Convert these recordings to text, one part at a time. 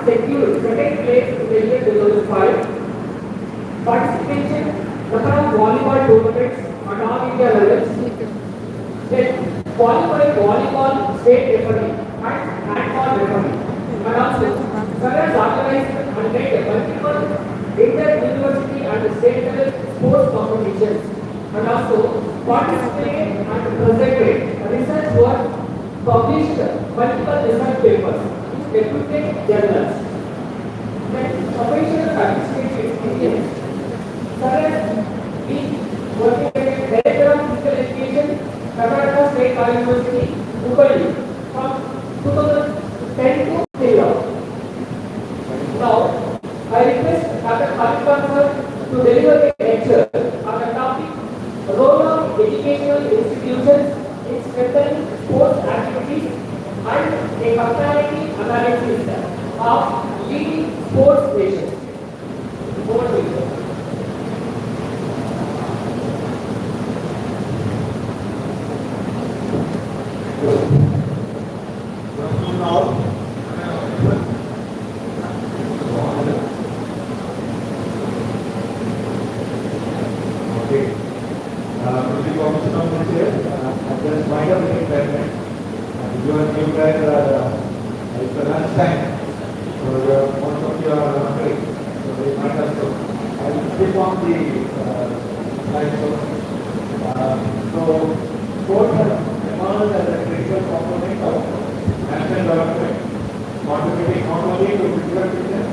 secured second place in the year 2005. Participation across volleyball tournaments at all India levels. Then qualified volleyball state referee and handball referee. And also, Sarah organized and led multiple inter-university and state level sports competitions. And also participated and presented research work, published multiple research papers in reputed journals. Then professional administrative experience. Sarah been working as a director of physical education, Karnataka State University, Hubballi, from 2010 to till now. Now, I request Dr. Khalid sir to deliver a lecture on the topic role of educational institutions in strengthening sports activities and a comparative analysis of leading sports nations. Over to you, sir. Contributing not only to physical fitness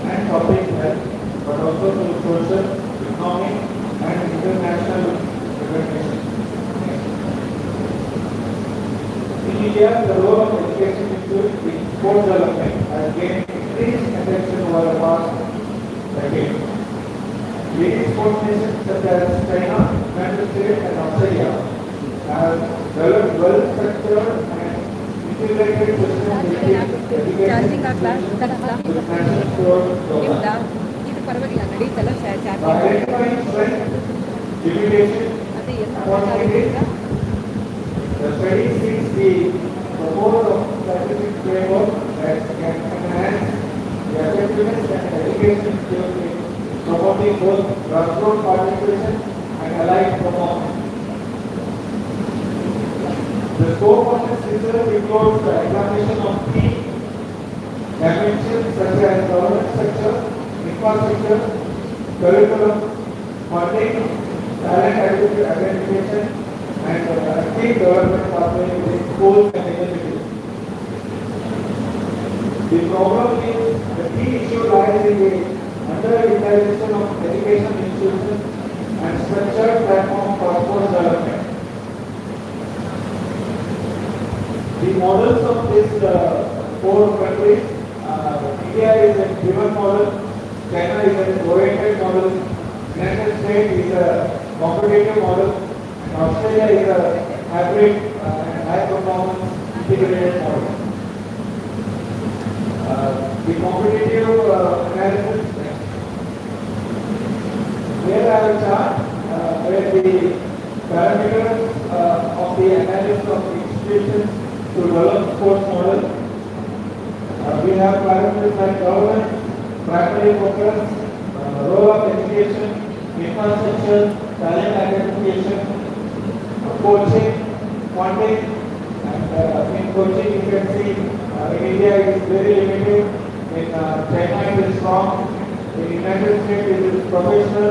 and public health, but also to social, economic, and international recognition. In India, the role of education in sport development has gained increased attention over the past decade. Leading sports nations such as China, United States, and Australia have developed well-structured and integrated systems charging ಹಾಕ್ಲಾ national sport program. ಇದು ಪರವಾಗಿಲ್ಲ ನಡೀತಲ್ಲ charging By identifying strength, limitation, ಅದು ಎಲ್ಲ opportunities, the study seeks the support of scientific framework that can enhance the effectiveness and education skills in promoting both grassroots participation and allied performance. The scope of this research includes the examination of key dimensions such as governance structure, infrastructure, curriculum, funding, talent identification, and team development pathway within schools and universities. The problem is the key issue lies in the underutilization of education institutions and structured platform for sports development. The models of these four countries, India is a driven model, China is an oriented model, United States is a competitive model, and Australia is a hybrid and high performance integrated model. The competitive analysis, here I have a chart where the parameters of the analysis of institutions to develop sports model. We have parameters like governance, primary focus, role of education, infrastructure, talent identification, coaching, funding, and in coaching you can see in India it is very limited, in China it is strong, in United States it is professional,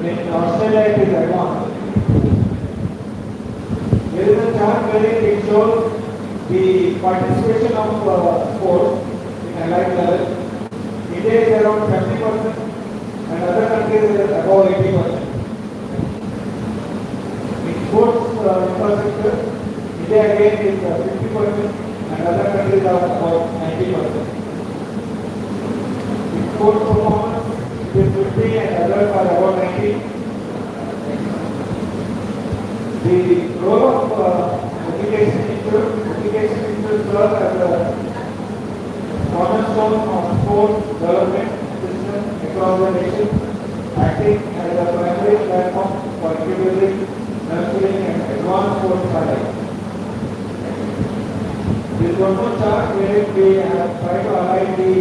in Australia it is advanced. There is a chart where it shows the participation of sports in allied level. India is around 70% and other countries are above 80%. In sports infrastructure, India again is 50% and other countries are about 90%. In sports performance, it is 50 and others are about 90. The role of education institutes serve as a cornerstone of sports development system across the nation, acting as a primary platform for introducing, nurturing, and advanced sports talent. This one more chart where we have tried to align the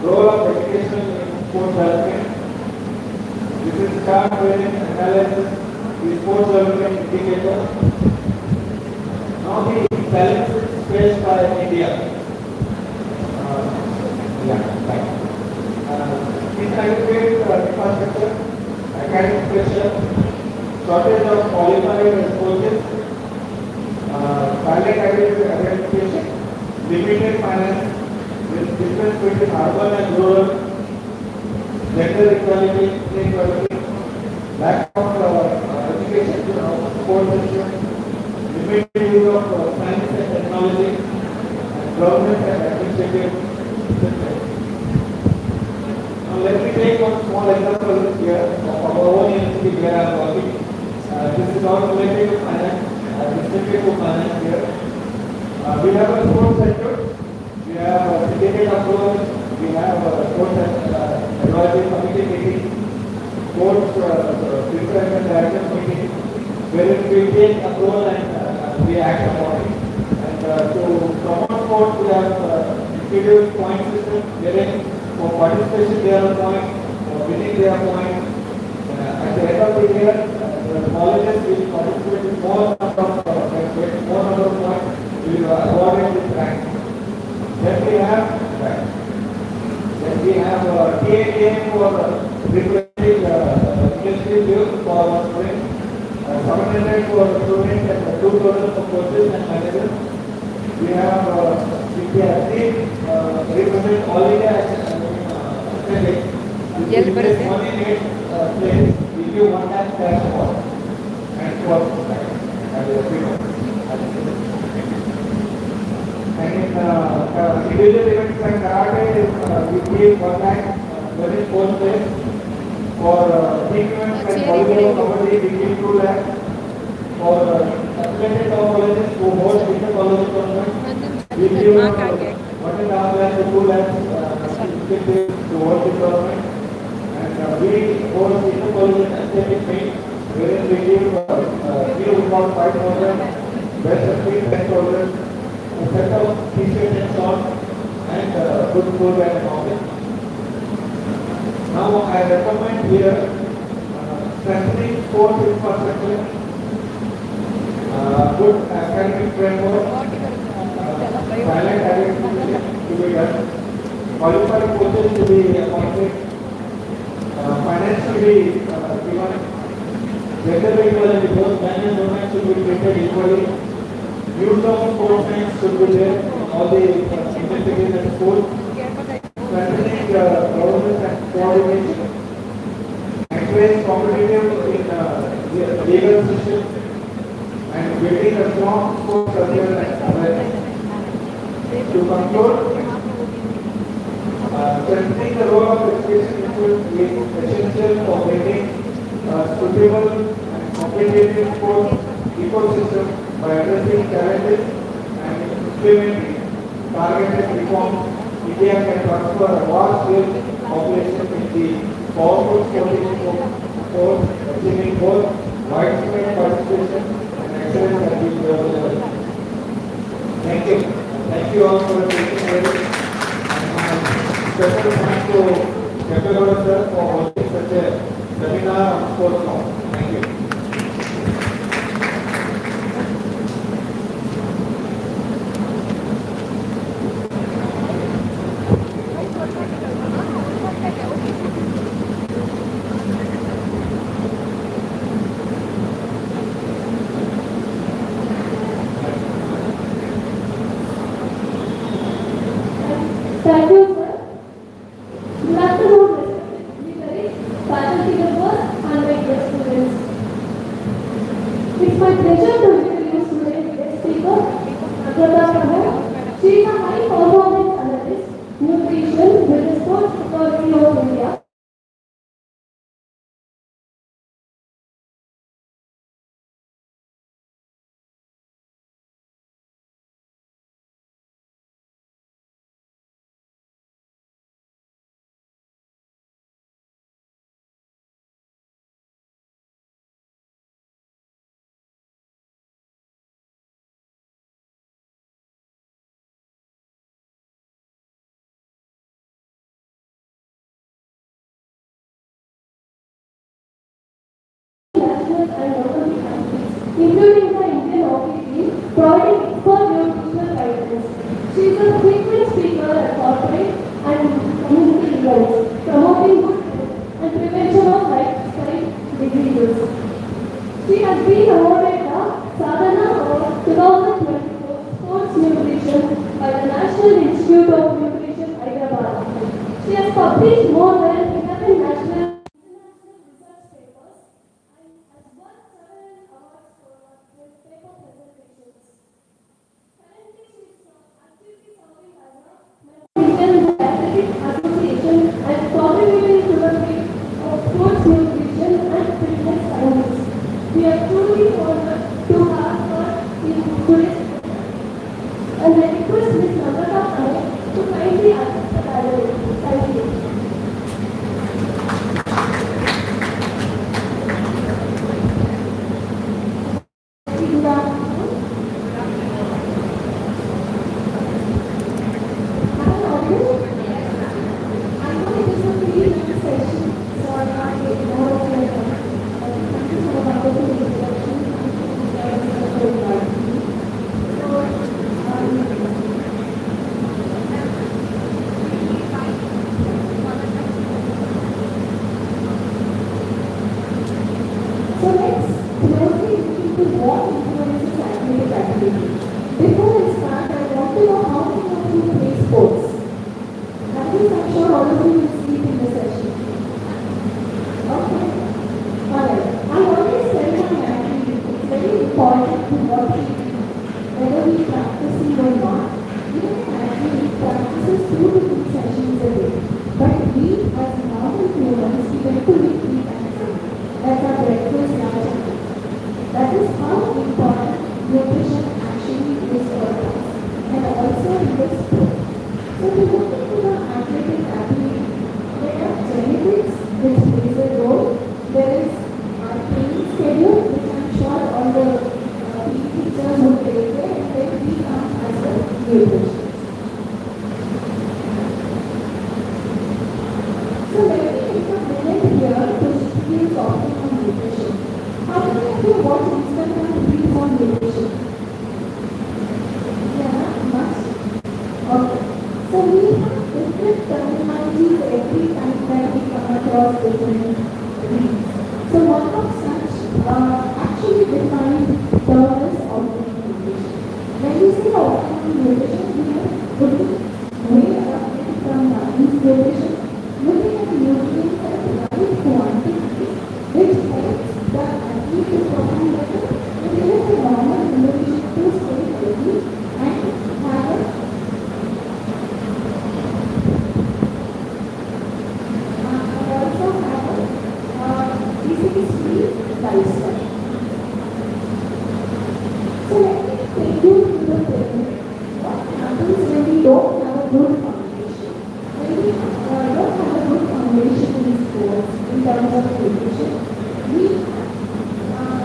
role of education in sports development. This is a chart where it analyzes the sports development indicator. Now the challenges faced by India. Right. Inadequate infrastructure, academic pressure, shortage of qualified coaches, pilot identification, limited finance, with difference between urban and rural, gender equality, inequality, lack of education, support system, limited use of science and technology, and government and administrative systems. Now let me take one small example here of our own university where I am working. This is not related to finance, restricted to finance here. We have a sports center, we have a syndicate approach, we have a sports advisory committee meeting, sports principal and director meeting, wherein we take approval and we act upon it. And to promote sports, we have introduced point system, wherein for participation they are a point, for winning they are point. At the end of the year, the colleges will participate in more number of points, we will award this rank. Then we have TAM for representing industry views for our students, 700 for students and 2,000 for coaches and managers. We have represent all India athletics. Yell bರುತ್ತೆ. One in 8 place, we give one time cash award and for and in individual events like karate, we give one time one in 4th place. For team events like volleyball, kabaddi, we give 2 lakhs. For athletic colleges who host inter-college tournaments, we give 1.5 lakhs to 2 lakhs to host the tournament. And we host inter-college athletic meet, wherein we give about 5,000, best of 10,000, a set of t-shirts and shorts, and good food and all that. Now I recommend here strengthening sports infrastructure, good academic framework, silent identification to be done, qualified coaches to be appointed, finance to be given, gender equality, both men and women should be treated equally, use of sports science should be there in all the universities and schools, strengthening governance and coordination, encourage competitive in legal system, and building a strong sports culture and awareness. To conclude, strengthening the role of education is essential for building a suitable and competitive sports ecosystem by addressing challenges and implementing targeted reforms. India can transfer a vast scale population in the powerful sporting force, achieving both widespread participation and excellence at the global level. Thank you. Thank you all for taking part. Special thanks to Kepegowda sir for hosting such a seminar on sports law. Thank you. Thank you, sir. Good afternoon, respected leaders, faculty members, and my dear students. It's my pleasure to introduce today's guest speaker, Akrata Prabhu. She is a high-performance analyst, nutrition with the Sports Authority of India. national and local countries, including the Indian hockey team, providing expert nutritional guidance. She is a frequent speaker at corporate and community events, promoting good health and prevention of lifestyle diseases. She has been awarded the Sadhana Award 2024 Sports Nutrition by the National Institute of Nutrition, Hyderabad. She has published more than 11 national and international research papers and has won several awards for her paper presentations. Currently, she is actively serving as a member of the Athletic Association and contributing to the field of sports nutrition and fitness science. We are truly honored to have her in today's program. And I request Ms. Namrata Nayak to kindly address the gathering. Thank you. Good afternoon. Am I audible? I know it is a pre-lunch session, so I can't take more of your time. Thank you for the wonderful introduction. So let's closely look into what influences athletic activity. Before I start, I want to know how many of you play sports. At least I'm sure all of you will sleep in the session. Okay. Alright. I always tell my athletes it's very important to what we do, whether we practicing or not. Even an athlete practices 2 to 3 sessions a day. But we as normal humans, we get to eat 3 times a day. That's our breakfast, lunch, and dinner. That is how important nutrition actually is for us, and also in the sport. So to look into the athletic activity, there are genetics which plays a role. There is our training schedule, which I'm sure all the PE teachers would take care, and then we come as a nutrition. So let me take a minute here to still talking on nutrition. How many of you watch Instagram reels on nutrition? Yeah, much? Okay. So we have different terminologies every time that we come across different reels. So one of such actually defined term is organic nutrition. When we say organic nutrition, we are looking way away from balanced nutrition, looking at nutrients at the right quantities, which helps the athlete to perform better, and even the normal nutrition to stay healthy and have a disease-free lifestyle. So let me take you to the pyramid. What happens when we don't have a good foundation? When we don't have a good foundation in sports in terms of nutrition, we have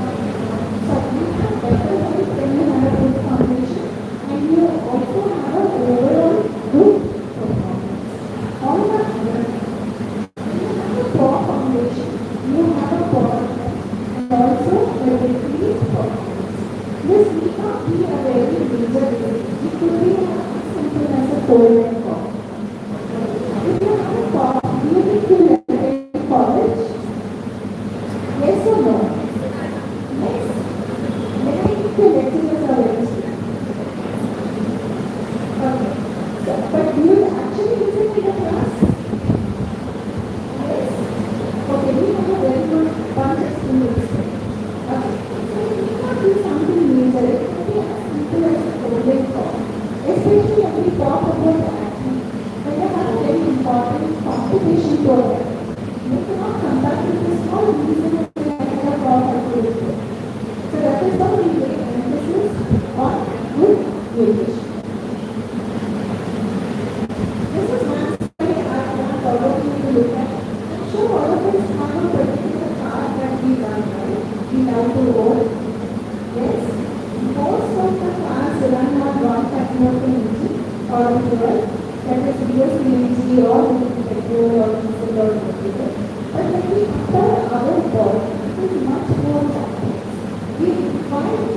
better health when you have a good foundation, and you also have an overall good performance. However, when you have a poor foundation, you have a poor health and also a decreased performance. This may not be a very major disease. It could be as simple as a cold and cough. If you have a cough, do you think you will attend college? Yes or no? Yes. Then I think the lecturers are very strict. Okay. So, but do you actually listen to the class? Yes. Okay, we have a very good bunch of students. Okay. So it may not be something major. It can be as simple as a cold and cough. Especially when we talk about the athlete, when they have a very important competition to attend. They cannot come back with a small reason that they had a cough or cold. So that is why we lay emphasis on good nutrition. This is one study I want all of you to look at. I'm sure all of us have a particular car that we run, right? We love to own. Yes? Most of the cars run on one type of engine or fuel, that is CNG or petrol or diesel or whatever. But when we compare our body, it is much more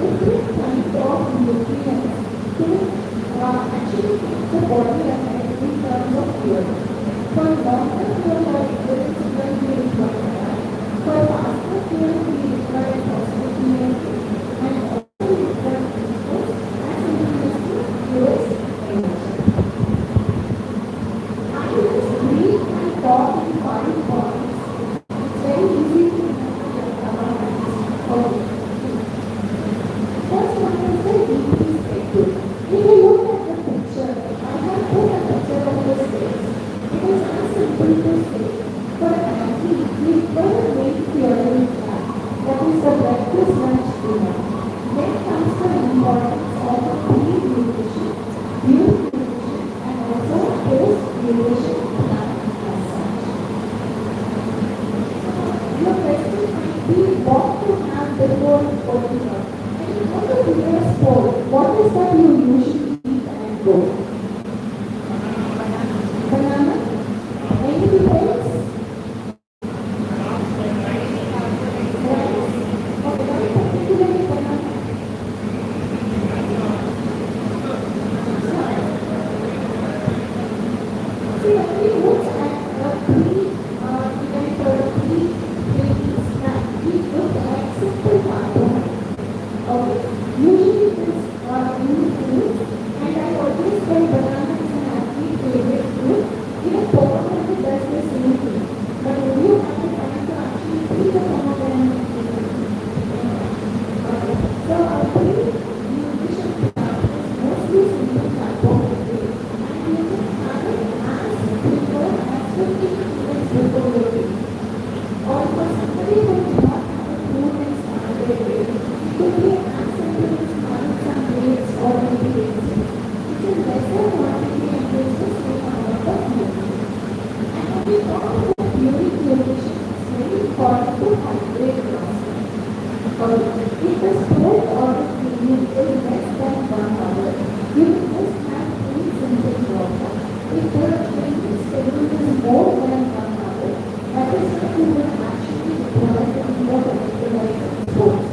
different kinds of nutrients to actually keep the body ahead in terms of fuel. For longer fuel endurance, we require that. For faster fuel, we require phosphates and also we require glucose as introduced to fuels energy. I use breathe and talk in 5 points. It's very easy to okay. First one is the deep perspective. If you look at the picture, I have put a picture of the stage. It is as simple to say, for an athlete, we first make theory track. That is the breakfast, lunch, dinner. Then comes the importance of the pre-nutrition, during nutrition, and also post-nutrition plan as such. Your question might be what to have before working out. And in order to play a sport, what is that you usually eat and go? Banana? Anything else? Rice? Okay, why particularly banana? See, when we look at the pre-event or the pre-training snack, we look at simple carbohydrates. Okay, usually it is in fruits, and I always say banana is an athlete favorite fruit. Even pomegranate does the same thing. But when you have the time to actually see the pomegranate, okay. So our pre-nutrition plan is mostly simple carbohydrates, and you can have it as before as 15 minutes before your meal. Or for somebody who does not have a food and start their day, it could be as simple as having some grapes or maybe raisins. It's a lesser quantity and gives the same amount of nutrition. And when we talk about during nutrition, it's very important to hydrate yourself. If the sport or the training is less than 1 hour, you can just have 3 simple water. If the training schedule is more than 1 hour, that is when you will actually require to be more electrolytes and sports.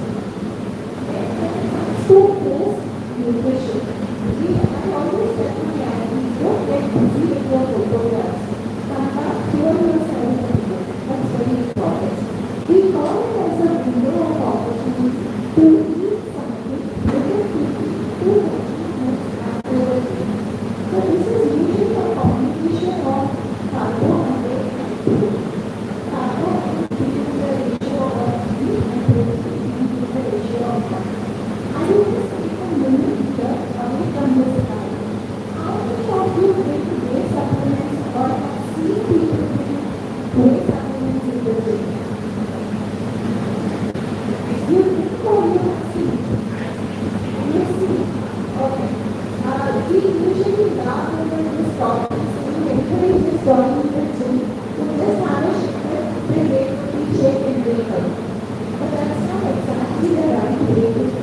Then when it comes to post-nutrition, I always tell my athletes, don't get busy with your photographs. Come back, clear yourself a bit. That's very important. We call it as a window of opportunity to eat something within 50 to 90 minutes after the meal. So this is usually a combination of carbohydrate and protein. Carbohydrate being the ratio of meat and protein being the ratio of fat. I will just take a minute here away from this slide. How many of you take whey supplements or have seen people take whey supplements in the gym? You think or you have seen? You see? Okay. We usually laugh over this topic, so we encourage this topic in the gym to just have a shake, they wait for the shake and wake up. But that's not exactly the right way to do it.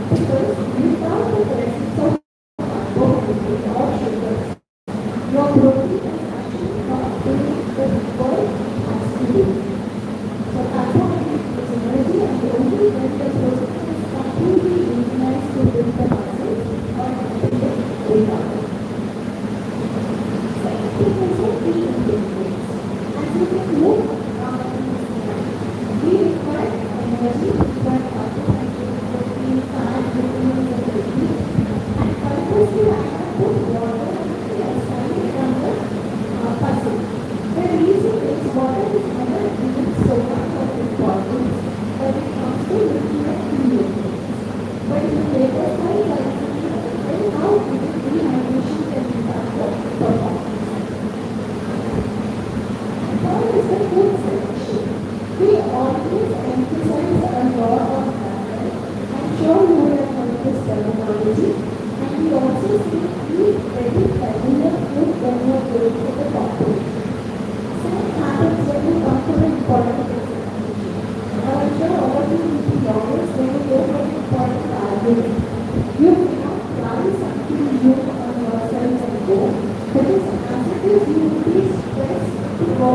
Because without the presence of carbohydrates or sugars, your protein is actually not doing the work it has to do. So carbohydrate gives energy, and only when the protein is completely utilized to build the muscles or helping it recover. Second thing is the pre-ingredients. As you can look in this slide, we require energy, we require carbohydrate, protein, fat, vitamins, and protein. And purposely I have put water aside from the puzzle. The reason is water is never given so much of importance when it comes to looking at nutrients. But in the later slide, I will explain how dehydration can impact the performance. Third is the food selection. We always emphasize a lot on diet. I'm sure you would have heard this terminology. And we also say eat very regular food when you are going to the doctor. Same happens when you come to an important examination. Now I'm sure all of you will be lawyers when you go for an important argument. You cannot try something new on yourself and go, because as it is you will be stressed to go.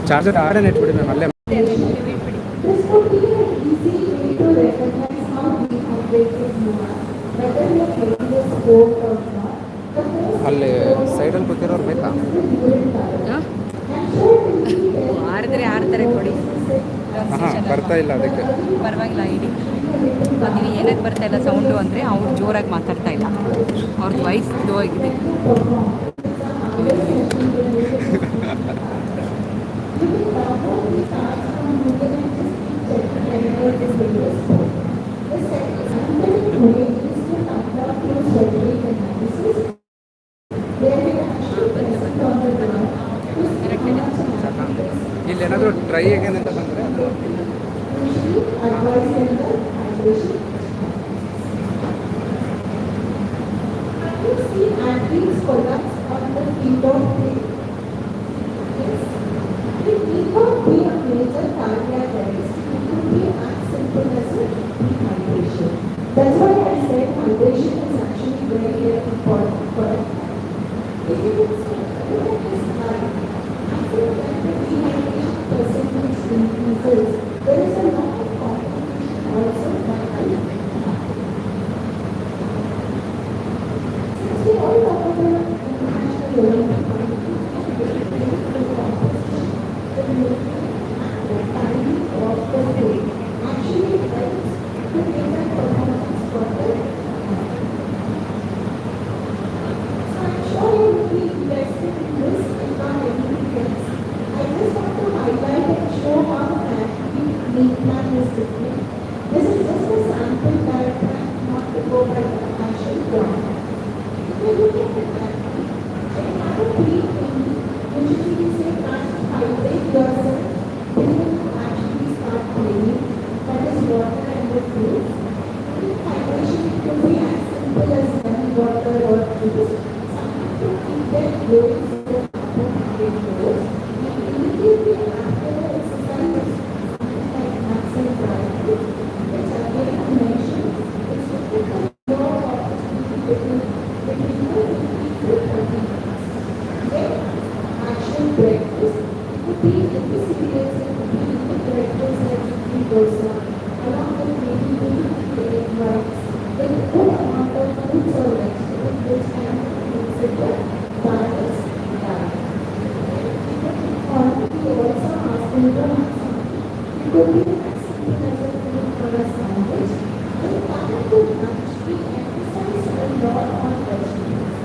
Charger ಆಡ ನೆಟ್ಬಿಡಿ ma'am ಅಲ್ಲೇ. This would be an easy way to recognize how dehydrated you are, whether you're getting the sport or not. The first ಅಲ್ಲಿ ಸೈಡಲ್ಲಿ ಕೂತಿರೋರು ಬೇಕಾ? ಆರಿದ್ರೆ ಆರ್ತಾರೆ ಕೊಡಿ. ಹಾಂ ಬರ್ತಾ ಇಲ್ಲ ಅದಕ್ಕೆ. ಪರವಾಗಿಲ್ಲ ಇಡಿ. ಅದು ಏನಕ್ಕೆ ಬರ್ತಾ ಇಲ್ಲ ಸೌಂಡು ಅಂದರೆ ಅವ್ರು ಜೋರಾಗಿ ಮಾತಾಡ್ತಾ ಇಲ್ಲ, ಅವ್ರದ್ದು ವಾಯ್ಸ್ ಸ್ಲೋ ಆಗಿದೆ. ಇಲ್ಲಿ ಏನಾದರೂ ಟ್ರೈ ಅಗೇನ್ ಅಂತ ಬಂದರೆ athletes collapse on the field of play. Yes. It need not be a major cardiac arrest. It could be as simple as a dehydration. That's why I said hydration is actually very, very important for us. If you look at this slide, I think that the dehydration percentage increases. There is a lot of competition also by we all talk about international Olympic timing of the day actually helps to make that performance further. So I'm sure you will be interested in this if not anything else. I just want to highlight and show how an athlete meal plan is different. This is just a sample diagram, not to go by the actual plan. If you look at the athlete, they have a pre-training, usually we say try to hydrate yourself before you actually start playing. That is water and the fruits. Hydration could be as simple as running water or juice. Some people keep their clothes so carbohydrate clothes. And immediately after the exercise, something like nuts and dry fruits, which again I mentioned, is typical low opportunity between actual breakfast would be in the cereals and would be in the breakfast like idli dosa, along with maybe egg whites, with a good amount of fruits or vegetables which can be considered balanced diet. Or we also ask them to have something. It could be as simple as a fruit or a sandwich, but that could actually emphasize a lot on vegetables.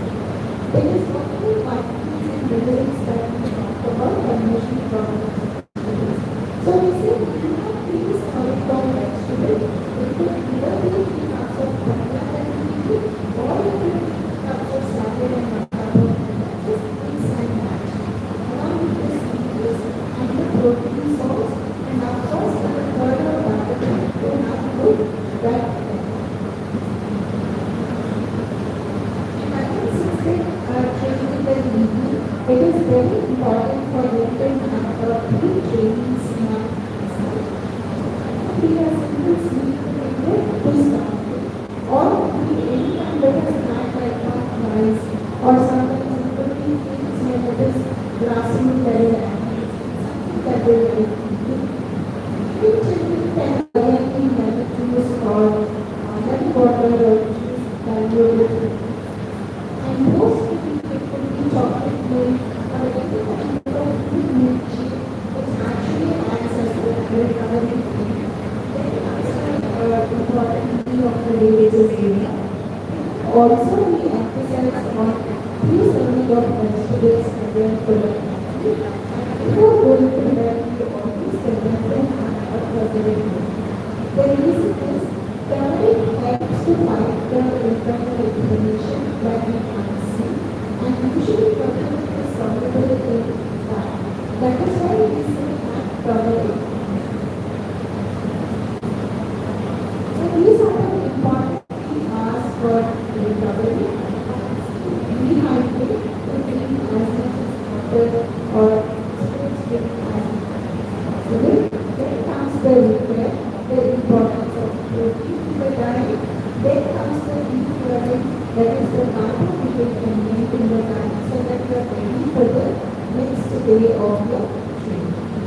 There is only vitamins and minerals that we talk about emotional problems. So we say we have these cauliflower vegetables. It could either be 3 cups of cauliflower that we eat, or it could be 3 cups of salad and 1 cup of just mix and match. Along with the cereals and the protein source, and of course the third or butter to have good gut health. It is very important for you to have a pre-training snack. We are simply sleep to start with, or we any kind of a snack like rice, or sometimes it could be things when it is grassroots level activities, something that will help you. If children can directly lemon juice or lemon water or juice valuable, and most people could be chocolate milk or any kind of milkshake which actually acts as a recovery food. Then that's importantly of the religious area. Also we emphasize on few serving of vegetables and their productivity. Before going to bed, we always tell them to have a preservative. The reason is turmeric helps to fight the internal inflammation that we can't see, and usually turmeric is soluble in fat. That is why we say add turmeric. So these are the important 3 hours for recovery. Dehydrate to drink as much as water or sports drink as much as possible. Then comes the repair, the importance of protein in the diet. Then comes the refueling, that is the carbohydrate content in the diet, so that you are ready for the next day of your training.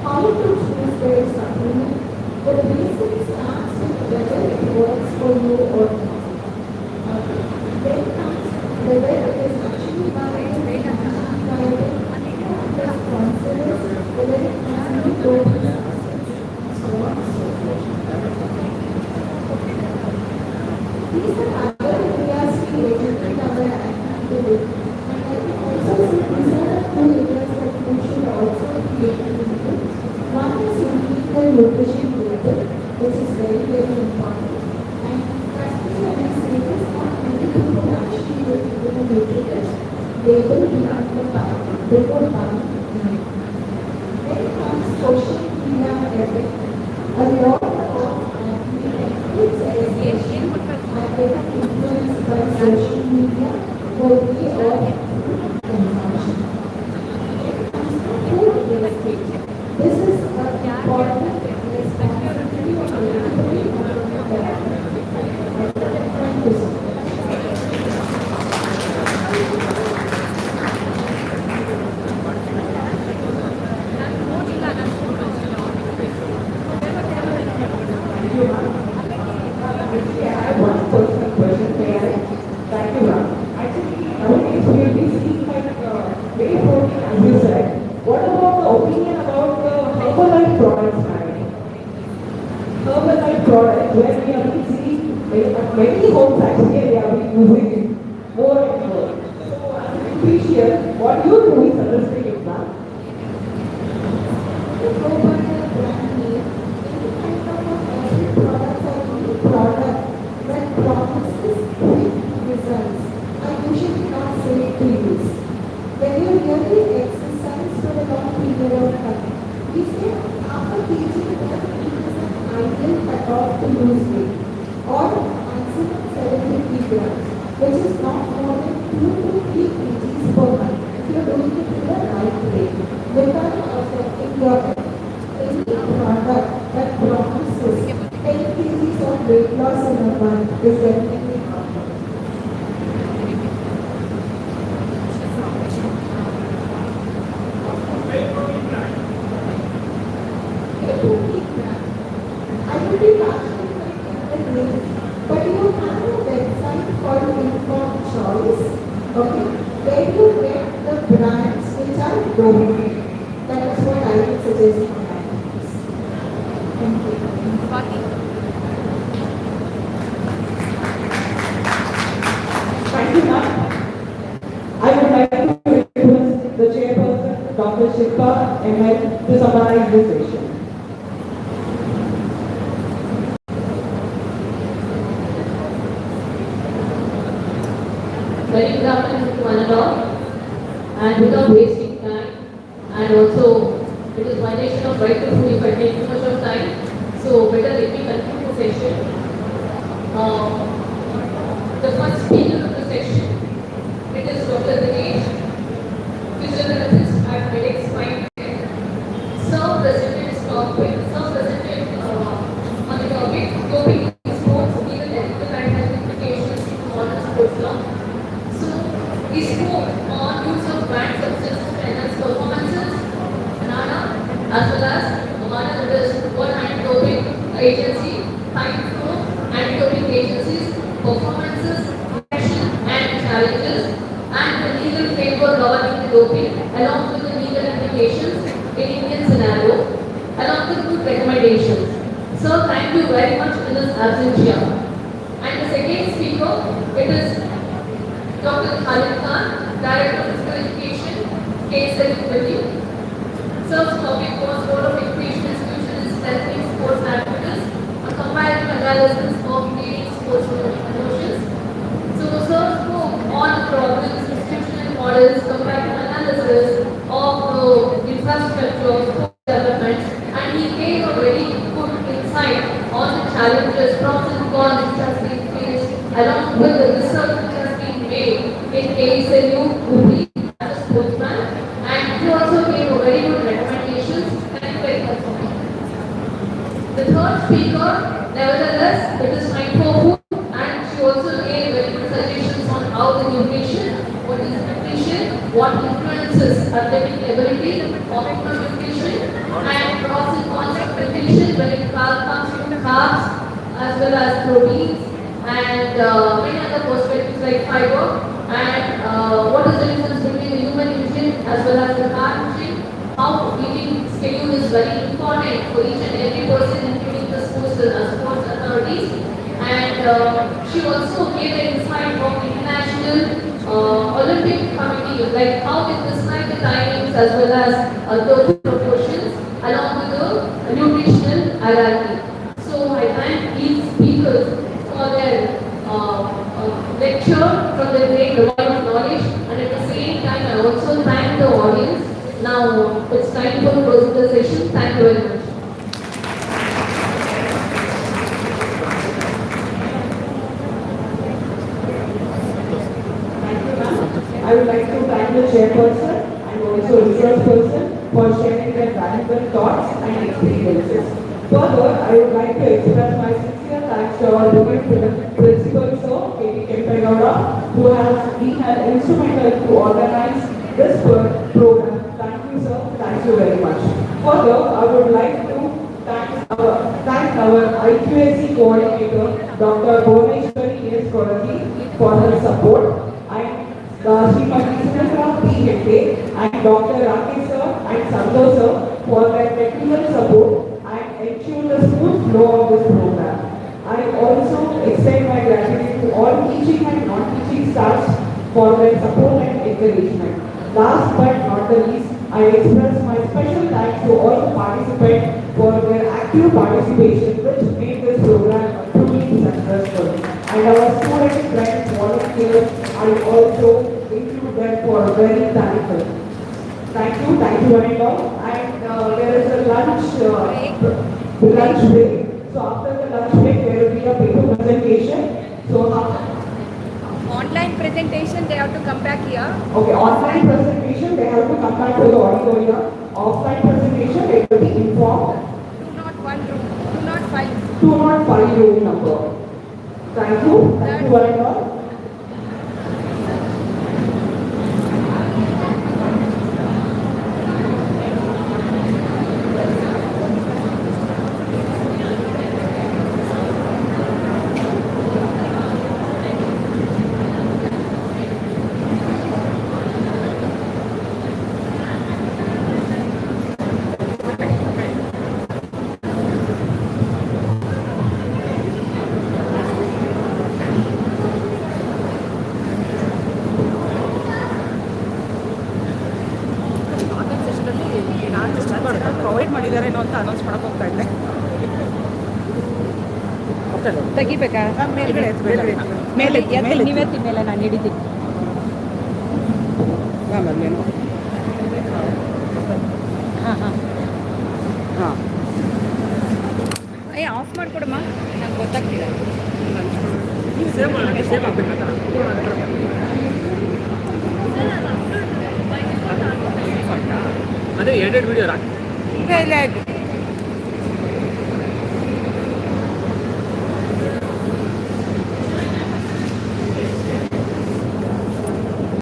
How to choose their supplement? The basic starts with whether it works for you or not. Then comes whether it is actually viable, plus considers whether it can be dosed, so on and so forth. These are other areas we educate our activity. And I can also say these are the two areas that we should also be educated. One is nutritional nutrition label, which is very, very important. And practically when I say this, not many people actually will give a nutrition label behind the bar, before buying. Then comes social media ethics. A lot of athletes education are getting influenced by social media for way of consumption. Then comes food wastage. This is an important responsibility of everybody on the parent. Thank you so much. Actually, I have one personal question here. Thank you, ma'am. Actually, nowadays we are seeing like very protein, as you said. What about the opinion about the Herbalife products, ma'am? Herbalife products, where we have been seeing many homes actually they have been using it more and more. So, as an official, what you do is suggesting, ma'am? To go by the brand name, any kind of a healthy product or any product that promises quick results, I usually not say to use. When you really exercise for a long period of time, we say half a kg that is an ideal cutoff to lose weight, or maximum 70 grams, which is not more than 2 to 3 kgs per month if you're doing it in the right way, without affecting your health. Any product that promises 10 kgs of weight loss in a month is definitely harmful. I would be passionate about the name, but you have a website called Informed Choice, okay, where you get the brands which are dominant. That is what I would suggest for my clients. Thank you. Thank you, ma'am. I would like to request the chairperson, Dr. Shilpa ML, to summarize this session. Very good afternoon to one and all, and without wasting time, and also it is violation of right to food if I take too much of time, so better let me conclude the session. The first speaker of the session, it is Dr. Dinesh, physiotherapist at Medics Spine Care. Sir presented on the topic doping in sports, legal, ethical and health implications in modern sports law. So, he spoke on use of banned substances to enhance performances, banana, as well as Amana, that is one anti-doping agency, time flow, anti-doping agencies, performances, action and challenges, and the legal framework governing the doping, along with the legal implications in Indian scenario, along with good recommendations. So, thank you very much in this absentia. And the second speaker, it is Dr. Khalid Khan, Director of Physical Education, KSL. Sir's topic was Role of Education Institutions in Strengthening Sports Activities, a comparative analysis of leading sports promotions. So, Sir spoke on the problems, institutional models, comparative analysis of the infrastructure of sports development, and he gave a very good insight on the challenges, pros and cons which has been faced, along with the research which has been made in KSLU, Hubli, as a sportsman, and he also gave a very good recommendations and very helpful. The third speaker, nevertheless, it is time for food, and she also gave very good suggestions on how the nutrition, what is nutrition, what influences athletic ability, optimal nutrition, and nutrition when it comes to carbs as well as proteins and many other perspectives like fiber and what is the difference between the human nutrient as well as the car nutrient, how eating schedule is very important for each and every person including the sports authorities and she also gave an insight of international Olympic committee like how they prescribe the timings as well as the proportions along with the nutritional hierarchy. So I thank these speakers for their lecture from their great wealth of knowledge and at the same time I also thank the audience. Now it's time for the closing the session. Thank you very much. I would like to thank the chairperson and also research person for sharing their valuable thoughts and experiences. Further, I would like to express my sincere thanks to our women principal sir, K.T. Kempegowda, who has been instrumental to organize this program. Thank you sir, thank you very much. Further, I would like to thank our IQAC coordinator, Dr. Bhuvneshwari S. Korati for her support. Srimati Sunatra P. Hegde and Dr. Rakesh sir and Santosh sir for their technical support and ensure the smooth flow of this program. I also extend my gratitude to all teaching and non-teaching staffs for their support and encouragement. Last but not the least, I express my special thanks to all the participants for their active participation which made this program truly successful. And our students, friends, volunteers, I also include them for very thankful. Thank you very much. And there is a lunch break. So after the lunch break, there will be a paper presentation. So Online presentation, they have to come back here. okay, online presentation, they have to come back to the auditorium. Offline presentation, they will be informed. 201 room, 205. 205 room number. Thank you very much. Provide ಮಾಡಿದಾರೇನೋ ಅಂತ announce ಮಾಡಕ್ಕೆ ಹೋಗ್ತಾ ಇದ್ದೆ. ತೆಗಿಬೇಕಾ? ಮೇಲೆ ನೀವೆತ್ತಿ ಮೇಲೆ ನಾನು ಹಿಡಿತೀನಿ. ಹಾಂ ಏ ಆಫ್ ಮಾಡಿಕೊಡಮ್ಮ, ನಂಗೆ ಗೊತ್ತಾಗ್ತಿಲ್ಲ. ಸೇವ್ ಆಗಬೇಕಾ? ಅದೇ 2 ವಿಡಿಯೋ ಇಲ್ಲ